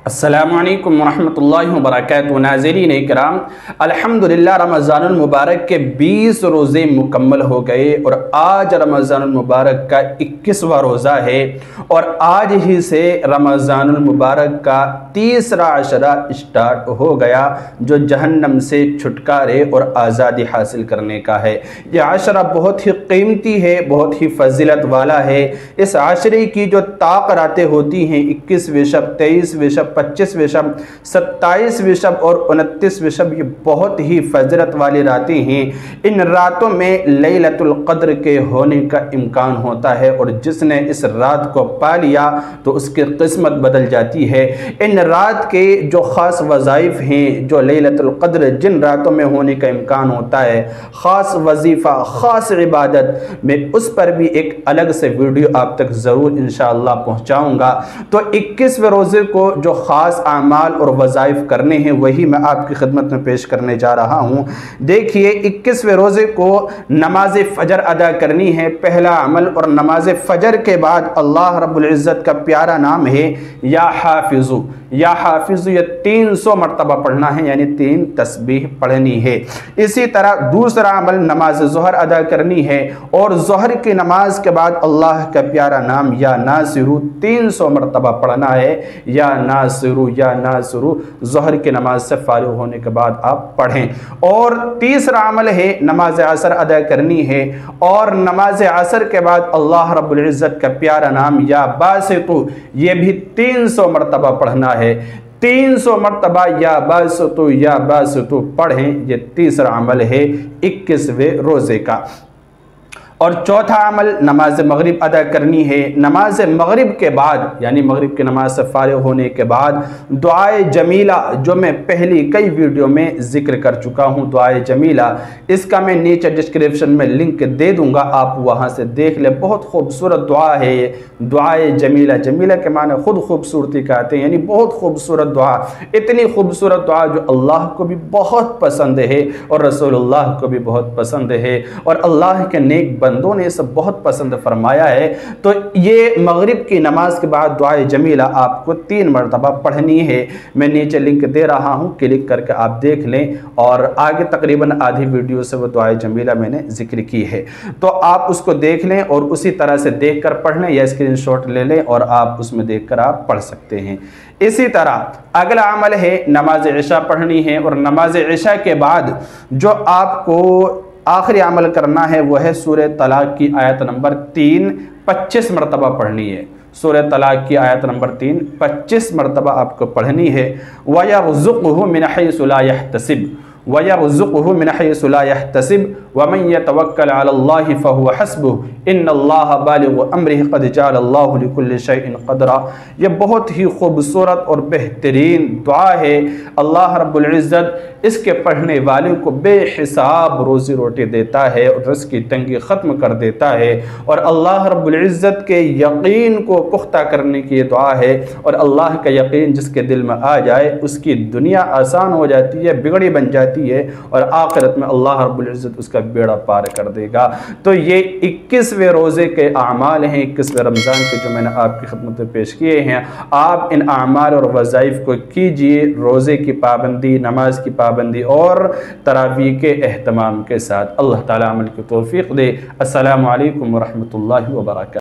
السلام علیکم ورحمۃ اللہ وبرکاتہ۔ ناظرین اکرام، الحمدللہ رمضان المبارک کے 20 روزے مکمل ہو گئے اور آج رمضان المبارک کا 21واں روزہ ہے اور آج ہی سے رمضان المبارک کا تیسرا عشرہ اسٹارٹ ہو گیا جو جہنم سے چھٹکارے اور آزادی حاصل کرنے کا ہے۔ یہ عشرہ بہت ہی قیمتی ہے، بہت ہی فضیلت والا ہے۔ اس عشرے کی جو طاق راتیں ہوتی ہیں 21ویں شب، 23ویں شب، 25ویں شب، 27ویں شب اور 29ویں شب، یہ بہت ہی فضیلت والی راتیں ہیں۔ ان راتوں میں لیلۃ القدر کے ہونے کا امکان ہوتا ہے اور جس نے اس رات کو پا لیا تو اس کی قسمت بدل جاتی ہے۔ ان رات کے جو خاص وظائف ہیں، جو لیلۃ القدر جن راتوں میں ہونے کا امکان ہوتا ہے، خاص وظیفہ، خاص عبادت، میں اس پر بھی ایک الگ سے ویڈیو آپ تک ضرور انشاءاللہ پہنچاؤں گا۔ تو 21ویں روزے کو جو خاص اعمال اور وظائف کرنے ہیں وہی میں آپ کی خدمت میں پیش کرنے جا رہا ہوں۔ دیکھیے 21ویں روزے کو نماز فجر ادا کرنی ہے، پہلا عمل، اور نماز فجر کے بعد اللہ رب العزت کا پیارا نام ہے یا حافظو۔ یا حافظ، یہ 300 مرتبہ پڑھنا ہے، یعنی 3 تسبیح پڑھنی ہے۔ اسی طرح دوسرا عمل نماز ظہر ادا کرنی ہے اور ظہر کی نماز کے بعد اللہ کا پیارا نام یا ناصرو 300 مرتبہ پڑھنا ہے۔ یا ناصرو، یا ناصرو، ظہر کی نماز سے فارغ ہونے کے بعد آپ پڑھیں۔ اور تیسرا عمل ہے نماز عصر ادا کرنی ہے اور نماز عصر کے بعد اللہ رب العزت کا پیارا نام یا باسطو، یہ بھی 300 مرتبہ پڑھنا ہے۔ 300 مرتبہ یا باسطو پڑھیں۔ یہ تیسرا عمل ہے 21ویں روزے کا۔ اور چوتھا عمل نماز مغرب ادا کرنی ہے۔ نماز مغرب کے بعد، یعنی مغرب کی نماز سے فارغ ہونے کے بعد، دعائے جمیلہ جو میں پہلی کئی ویڈیو میں ذکر کر چکا ہوں، دعائے جمیلہ، اس کا میں نیچے ڈسکرپشن میں لنک دے دوں گا، آپ وہاں سے دیکھ لیں۔ بہت خوبصورت دعا ہے یہ دعائے جمیلہ۔ جمیلہ کے معنی خود خوبصورتی کہتے ہیں، یعنی بہت خوبصورت دعا، اتنی خوبصورت دعا جو اللہ کو بھی بہت پسند ہے اور رسول اللہ کو بھی بہت پسند ہے اور اللہ کے نیک بندوں نے اسے بہت پسند فرمایا ہے۔ تو یہ مغرب کی نماز کے بعد دعائے جمیلہ آپ کو 3 مرتبہ پڑھنی ہے۔ میں نیچے لنک دے رہا ہوں، کلک کر کے آپ دیکھ لیں، اور آگے تقریباً آدھی ویڈیو سے وہ دعائے جمیلہ میں نے ذکر کی ہے، تو آپ اس کو دیکھ لیں اور اسی طرح سے دیکھ کر پڑھ لیں یا اسکرین شاٹ لے لیں اور آپ اس میں دیکھ کر آپ پڑھ سکتے ہیں۔ اسی طرح اگلا عمل ہے نماز عشاء پڑھنی ہے اور نماز عشاء کے بعد جو آپ کو آخری عمل کرنا ہے وہ ہے سورہ طلاق کی آیت نمبر 3 25 مرتبہ پڑھنی ہے۔ سورہ طلاق کی آیت نمبر 3 25 مرتبہ آپ کو پڑھنی ہے۔ وَيَرْزُقْهُ مِنْ حَيْثُ لَا يَحْتَسِبُ وَيَرْزُقْهُ مِنْ حَيْثُ لَا يَحْتَسِبُ وَمَنْ يَتَوَكَّلْ عَلَى اللَّهِ فَهُوَ حَسْبُهُ إِنَّ اللَّهَ بَالِغُ أَمْرِهِ قَدْ جَعَلَ اللَّهُ لِكُلِّ شَيْءٍ قَدْرًا۔ یہ بہت ہی خوبصورت اور بہترین دعا ہے۔ اللہ رب العزت اس کے پڑھنے والوں کو بے حساب روزی روٹی دیتا ہے اور رزق کی تنگی ختم کر دیتا ہے، اور اللہ رب العزت کے یقین کو پختہ کرنے کی یہ دعا ہے، اور اللہ کا یقین جس کے دل میں آ جائے اس کی دنیا آسان ہو جاتی ہے، بگڑی بن جاتی ہے، اور آخرت میں اللہ رب العزت اس کا بیڑا پار کر دے گا۔ تو یہ 21ویں روزے کے اعمال ہیں، 21ویں رمضان کے، جو میں نے آپ کی خدمت میں پیش کیے ہیں۔ آپ ان اعمال اور وظائف کو کیجئے، روزے کی پابندی، نماز کی پابندی اور تراویح کے اہتمام کے ساتھ۔ اللہ تعالیٰ عمل کی توفیق دے۔ السلام علیکم ورحمۃ اللہ وبرکاتہ۔